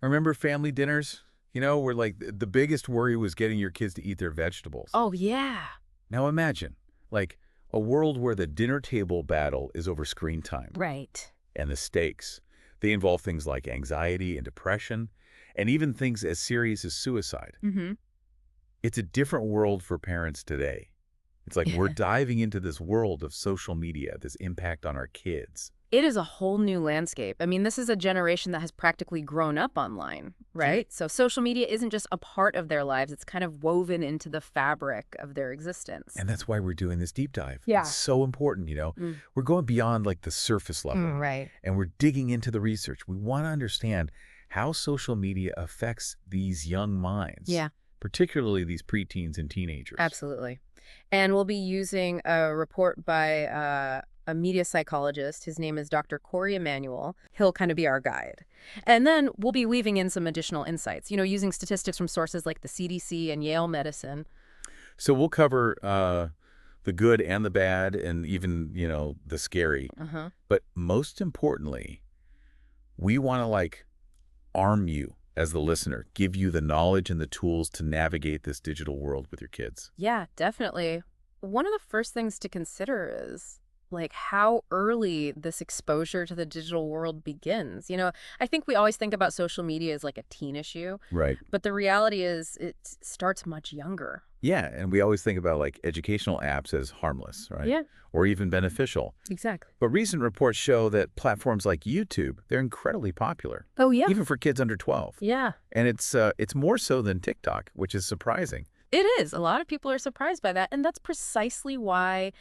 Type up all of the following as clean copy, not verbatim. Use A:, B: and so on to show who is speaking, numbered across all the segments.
A: Remember family dinners? Where like the biggest worry was getting your kids to eat their vegetables.
B: Oh, yeah.
A: Now imagine, like, a world where the dinner table battle is over screen time.
B: Right.
A: And the stakes. They involve things like anxiety and depression, and even things as serious as suicide.
B: Mm-hmm.
A: It's a different world for parents today. It's like we're diving into this world of social media, this impact on our kids.
B: It is a whole new landscape. I mean, this is a generation that has practically grown up online, right? So social media isn't just a part of their lives. It's kind of woven into the fabric of their existence.
A: And that's why we're doing this deep dive.
B: Yeah.
A: It's so important. We're going beyond like the surface level.
B: Right.
A: And we're digging into the research. We want to understand how social media affects these young minds.
B: Yeah.
A: Particularly these preteens and teenagers.
B: Absolutely. And we'll be using a report by a media psychologist. His name is Dr. Corey Emanuel. He'll kind of be our guide. And then we'll be weaving in some additional insights, using statistics from sources like the CDC and Yale Medicine.
A: So we'll cover the good and the bad and even, the scary. But most importantly, we want to like arm you as the listener, give you the knowledge and the tools to navigate this digital world with your kids.
B: Yeah, definitely. One of the first things to consider is like how early this exposure to the digital world begins. I think we always think about social media as like a teen issue.
A: Right.
B: But the reality is it starts much younger.
A: Yeah, and we always think about like educational apps as harmless, right?
B: Yeah.
A: Or even beneficial.
B: Exactly.
A: But recent reports show that platforms like YouTube, they're incredibly popular.
B: Oh, yeah.
A: Even for kids under 12.
B: Yeah.
A: And it's more so than TikTok, which is surprising.
B: It is. A lot of people are surprised by that. And that's precisely why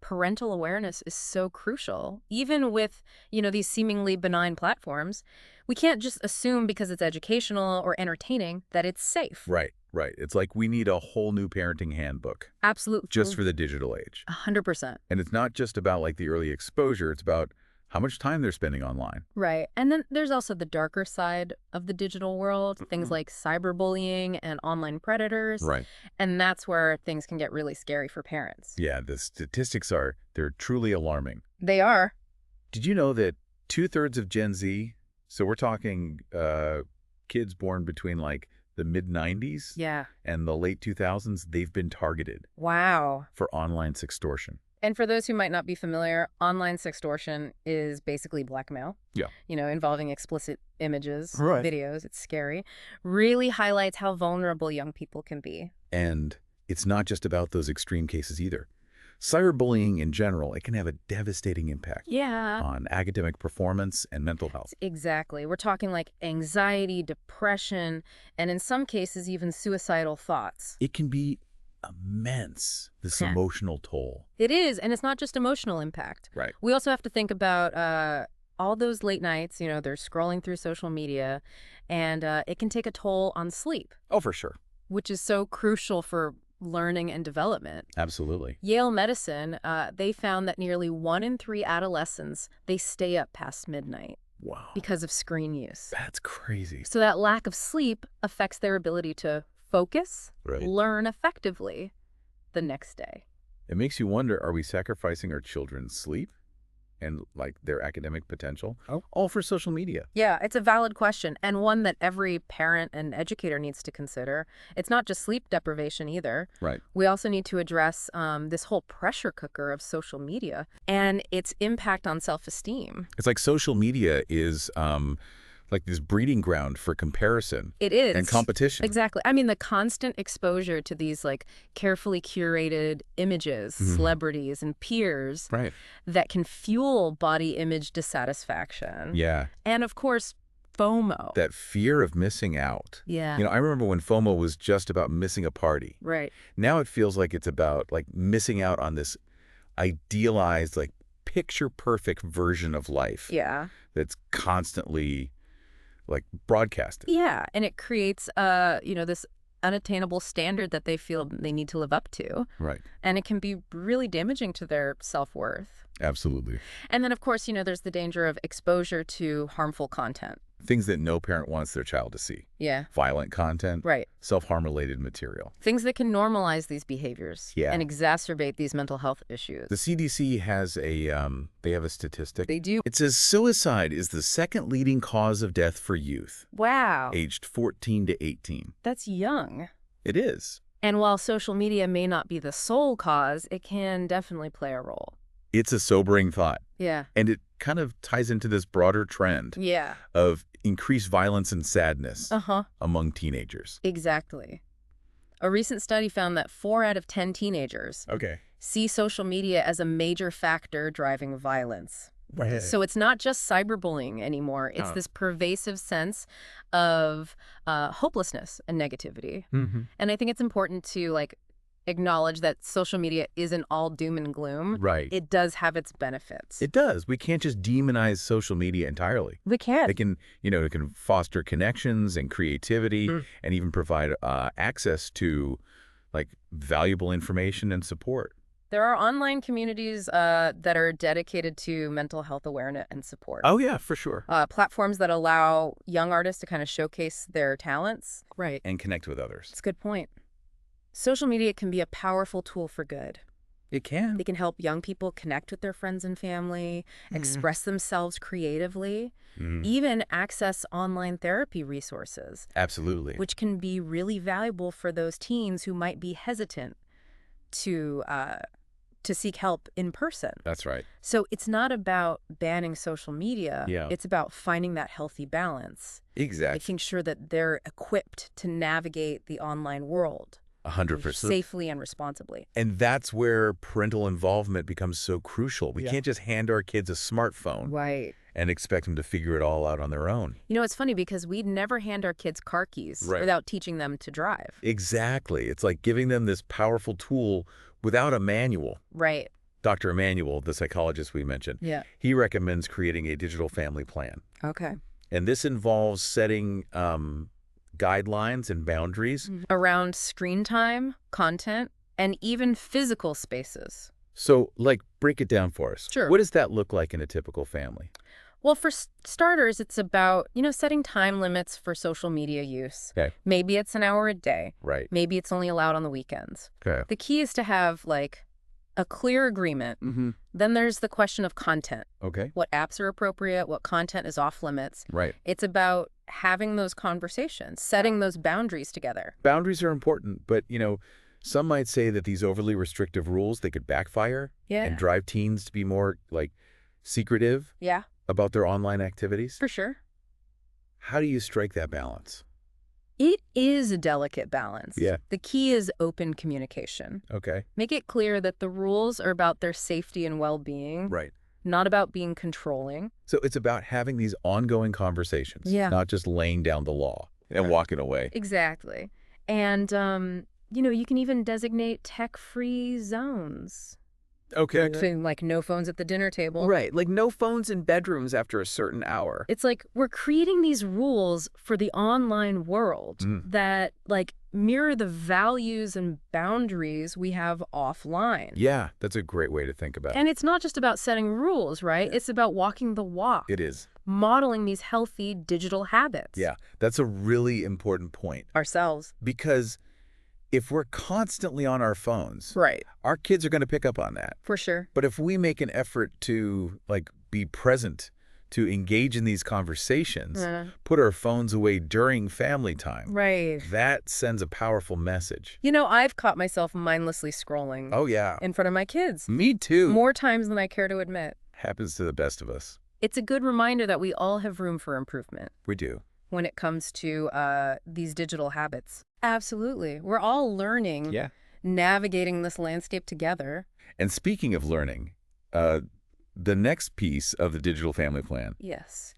B: parental awareness is so crucial. Even with, these seemingly benign platforms, we can't just assume because it's educational or entertaining that it's safe.
A: Right. It's like we need a whole new parenting handbook.
B: Absolutely.
A: Just for the digital age.
B: 100%.
A: And it's not just about like the early exposure. It's about how much time they're spending online.
B: Right. And then there's also the darker side of the digital world, things like cyberbullying and online predators.
A: Right.
B: And that's where things can get really scary for parents.
A: Yeah, the statistics they're truly alarming.
B: They are.
A: Did you know that 2/3 of Gen Z, so we're talking kids born between like the mid-90s and the late 2000s, they've been targeted.
B: Wow.
A: For online sextortion.
B: And for those who might not be familiar, online sextortion is basically blackmail.
A: Yeah.
B: Involving explicit images,
A: Right.
B: videos. It's scary. Really highlights how vulnerable young people can be.
A: And it's not just about those extreme cases either. Cyberbullying in general, it can have a devastating impact on academic performance and mental health.
B: Exactly. We're talking like anxiety, depression, and in some cases, even suicidal thoughts.
A: It can be immense, this emotional toll.
B: It is, and it's not just emotional impact.
A: Right.
B: We also have to think about all those late nights, they're scrolling through social media, and it can take a toll on sleep.
A: Oh, for sure.
B: Which is so crucial for learning and development.
A: Absolutely.
B: Yale Medicine, they found that nearly 1 in 3 adolescents, they stay up past midnight.
A: Wow.
B: Because of screen use.
A: That's crazy.
B: So that lack of sleep affects their ability to focus,
A: Right.
B: learn effectively the next day.
A: It makes you wonder, are we sacrificing our children's sleep and like their academic potential? All for social media.
B: Yeah, it's a valid question, and one that every parent and educator needs to consider. It's not just sleep deprivation either.
A: Right.
B: We also need to address this whole pressure cooker of social media and its impact on self-esteem.
A: It's like social media is like this breeding ground for comparison.
B: It is.
A: And competition.
B: Exactly. I mean, the constant exposure to these like carefully curated images, celebrities, and peers that can fuel body image dissatisfaction.
A: Yeah.
B: And of course, FOMO.
A: That fear of missing out.
B: Yeah.
A: I remember when FOMO was just about missing a party.
B: Right.
A: Now it feels like it's about like missing out on this idealized, like picture perfect version of life.
B: Yeah.
A: That's constantly like broadcasted.
B: Yeah, and it creates this unattainable standard that they feel they need to live up to.
A: Right.
B: And it can be really damaging to their self-worth.
A: Absolutely.
B: And then of course, there's the danger of exposure to harmful content.
A: Things that no parent wants their child to see.
B: Yeah.
A: Violent content.
B: Right.
A: Self-harm-related material.
B: Things that can normalize these behaviors.
A: Yeah.
B: And exacerbate these mental health issues.
A: The CDC has they have a statistic.
B: They do.
A: It says suicide is the second leading cause of death for youth.
B: Wow.
A: Aged 14 to 18.
B: That's young.
A: It is.
B: And while social media may not be the sole cause, it can definitely play a role.
A: It's a sobering thought.
B: Yeah.
A: And it kind of ties into this broader trend
B: Yeah.
A: of increased violence and sadness
B: Uh-huh.
A: among teenagers.
B: Exactly. A recent study found that 4 out of 10 teenagers see social media as a major factor driving violence.
A: Right.
B: So it's not just cyberbullying anymore. It's this pervasive sense of hopelessness and negativity.
A: Mm-hmm.
B: And I think it's important to acknowledge that social media isn't all doom and gloom.
A: Right.
B: It does have its benefits.
A: It does. We can't just demonize social media entirely.
B: We can.
A: It can foster connections and creativity and even provide access to valuable information and support.
B: There are online communities that are dedicated to mental health awareness and support.
A: Oh, yeah, for sure.
B: Platforms that allow young artists to kind of showcase their talents. Right.
A: And connect with others.
B: That's a good point. Social media can be a powerful tool for good.
A: It can.
B: They can help young people connect with their friends and family, express themselves creatively, even access online therapy resources.
A: Absolutely.
B: Which can be really valuable for those teens who might be hesitant to seek help in person.
A: That's right.
B: So it's not about banning social media.
A: Yeah.
B: It's about finding that healthy balance.
A: Exactly.
B: Making sure that they're equipped to navigate the online world.
A: 100%.
B: Safely and responsibly.
A: And that's where parental involvement becomes so crucial. We can't just hand our kids a smartphone
B: Right.
A: and expect them to figure it all out on their own.
B: You know, it's funny because we'd never hand our kids car keys without teaching them to drive.
A: Exactly. It's like giving them this powerful tool without a manual.
B: Right.
A: Dr. Emanuel, the psychologist we mentioned, he recommends creating a digital family plan.
B: Okay.
A: And this involves setting guidelines and boundaries.
B: Around screen time, content, and even physical spaces.
A: So, break it down for us.
B: Sure.
A: What does that look like in a typical family?
B: Well, for starters, it's about, setting time limits for social media use.
A: Okay.
B: Maybe it's an hour a day.
A: Right.
B: Maybe it's only allowed on the weekends.
A: Okay.
B: The key is to have, a clear agreement. Then there's the question of content.
A: Okay.
B: What apps are appropriate, what content is off limits.
A: Right.
B: It's about having those conversations, setting those boundaries together.
A: Boundaries are important, but, some might say that these overly restrictive rules, they could backfire and drive teens to be more, secretive about their online activities.
B: For sure.
A: How do you strike that balance?
B: It is a delicate balance.
A: Yeah.
B: The key is open communication.
A: Okay.
B: Make it clear that the rules are about their safety and well-being.
A: Right.
B: Not about being controlling.
A: So it's about having these ongoing conversations.
B: Yeah.
A: Not just laying down the law and walking away.
B: Exactly. And, you can even designate tech-free zones.
A: Okay.
B: Saying, no phones at the dinner table.
C: Right, no phones in bedrooms after a certain hour.
B: It's we're creating these rules for the online world that, mirror the values and boundaries we have offline.
A: Yeah, that's a great way to think about it.
B: And it's not just about setting rules, right? It's about walking the walk.
A: It is.
B: Modeling these healthy digital habits.
A: Yeah, that's a really important point.
B: Ourselves.
A: Because if we're constantly on our phones,
B: Right.
A: our kids are going to pick up on that.
B: For sure.
A: But if we make an effort to, be present, to engage in these conversations, put our phones away during family time,
B: Right.
A: that sends a powerful message.
B: I've caught myself mindlessly scrolling.
A: Oh, yeah.
B: In front of my kids.
A: Me too.
B: More times than I care to admit.
A: Happens to the best of us.
B: It's a good reminder that we all have room for improvement.
A: We do.
B: When it comes to these digital habits. Absolutely. We're all learning, navigating this landscape together.
A: And speaking of learning, the next piece of the digital family plan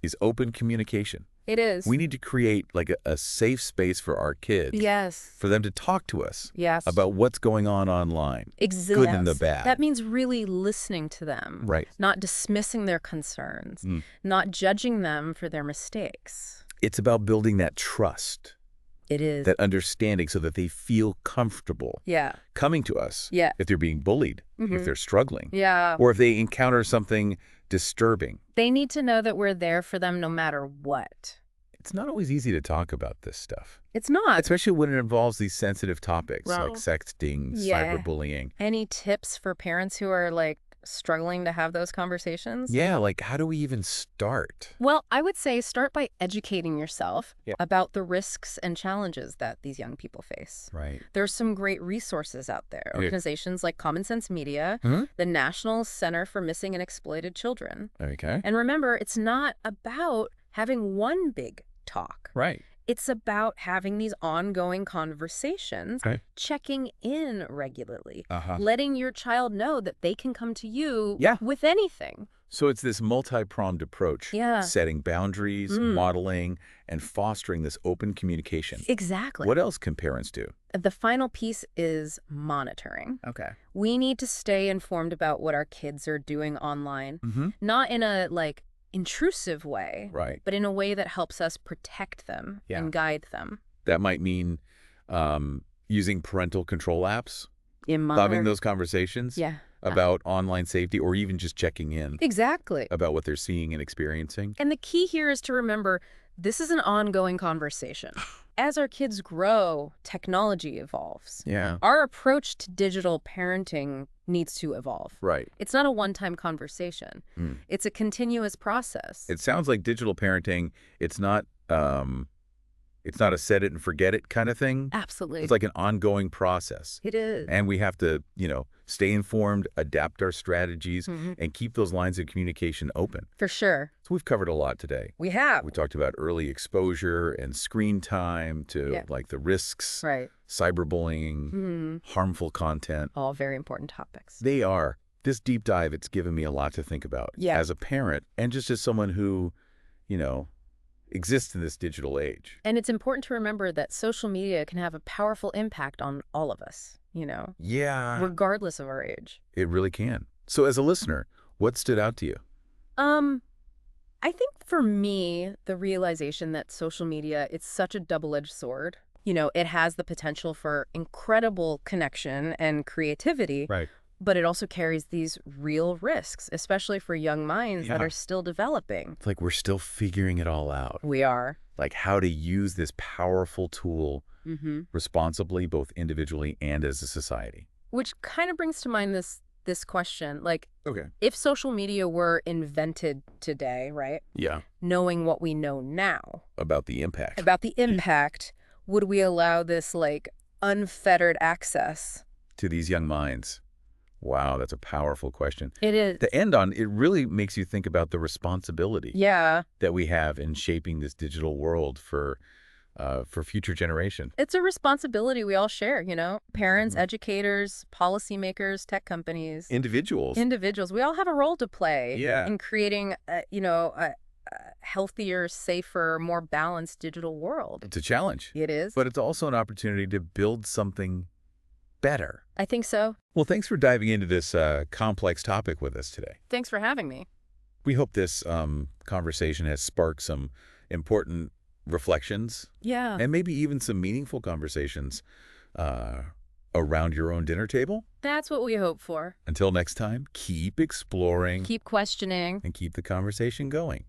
A: is open communication.
B: It is.
A: We need to create a safe space for our kids.
B: Yes.
A: For them to talk to us
B: Yes.
A: about what's going on online.
B: Exactly.
A: Good and the bad.
B: That means really listening to them.
A: Right.
B: Not dismissing their concerns. Not judging them for their mistakes.
A: It's about building that trust.
B: It is.
A: That understanding so that they feel comfortable coming to us if they're being bullied, if they're struggling, or if they encounter something disturbing.
B: They need to know that we're there for them no matter what.
A: It's not always easy to talk about this stuff,
B: It's not.
A: especially when it involves these sensitive topics like
B: Well,
A: sexting,
B: yeah.
A: cyberbullying.
B: Any tips for parents who are like struggling to have those conversations?
A: Yeah, like how do we even start?
B: Well, I would say start by educating yourself
A: Yeah.
B: about the risks and challenges that these young people face.
A: Right.
B: There's some great resources out there.
A: Yeah.
B: Organizations like Common Sense Media,
A: Mhm.
B: the National Center for Missing and Exploited Children.
A: Okay.
B: And remember, it's not about having one big talk.
A: Right.
B: It's about having these ongoing conversations,
A: Okay.
B: checking in regularly,
A: Uh-huh.
B: letting your child know that they can come to you
A: Yeah.
B: with anything.
A: So it's this multi-pronged approach.
B: Yeah.
A: Setting boundaries, modeling, and fostering this open communication.
B: Exactly.
A: What else can parents do?
B: The final piece is monitoring.
A: Okay.
B: We need to stay informed about what our kids are doing online,
A: Mm-hmm.
B: not in a intrusive way,
A: Right.
B: but in a way that helps us protect them
A: Yeah.
B: and guide them.
A: That might mean using parental control apps, having
B: Monitor.
A: those conversations
B: Yeah.
A: about online safety, or even just checking in
B: Exactly.
A: about what they're seeing and experiencing.
B: And the key here is to remember this is an ongoing conversation. As our kids grow, technology evolves.
A: Yeah.
B: Our approach to digital parenting needs to evolve.
A: Right.
B: It's not a one-time conversation.
A: Mm.
B: It's a continuous process.
A: It sounds like digital parenting, it's not a set it and forget it kind of thing.
B: Absolutely.
A: It's like an ongoing process.
B: It is.
A: And we have to, stay informed, adapt our strategies,
B: Mhm.
A: and keep those lines of communication open.
B: For sure.
A: So we've covered a lot today.
B: We have.
A: We talked about early exposure and screen time to
B: Yeah.
A: like the risks,
B: Right.
A: cyberbullying,
B: Mhm.
A: harmful content.
B: All very important topics.
A: They are. This deep dive, it's given me a lot to think about
B: Yeah.
A: as a parent and just as someone who, exists in this digital age.
B: And it's important to remember that social media can have a powerful impact on all of us,
A: Yeah,
B: regardless of our age.
A: it really can. So as a listener, what stood out to you?
B: I think for me, the realization that social media, it's such a double-edged sword. It has the potential for incredible connection and creativity,
A: Right.
B: but it also carries these real risks, especially for young minds that
A: Yeah.
B: are still developing.
A: It's like we're still figuring it all out.
B: We are.
A: Like how to use this powerful tool
B: Mm-hmm.
A: responsibly, both individually and as a society.
B: Which kind of brings to mind this question,
A: Okay.
B: if social media were invented today, right?
A: Yeah.
B: Knowing what we know now
A: About the impact.
B: about the impact, would we allow this unfettered access?
A: To these young minds. Wow, that's a powerful question.
B: It is.
A: To end on, it really makes you think about the responsibility
B: Yeah.
A: that we have in shaping this digital world for future generation.
B: It's a responsibility we all share, Parents,
A: Mhm.
B: educators, policymakers, tech companies,
A: Individuals.
B: individuals. We all have a role to play
A: Yeah.
B: in creating, a healthier, safer, more balanced digital world.
A: It's a challenge,
B: It is.
A: but it's also an opportunity to build something better.
B: I think so.
A: Well, thanks for diving into this complex topic with us today.
B: Thanks for having me.
A: We hope this conversation has sparked some important reflections
B: Yeah.
A: and maybe even some meaningful conversations around your own dinner table.
B: That's what we hope for.
A: Until next time, keep exploring
B: Keep questioning.
A: and keep the conversation going.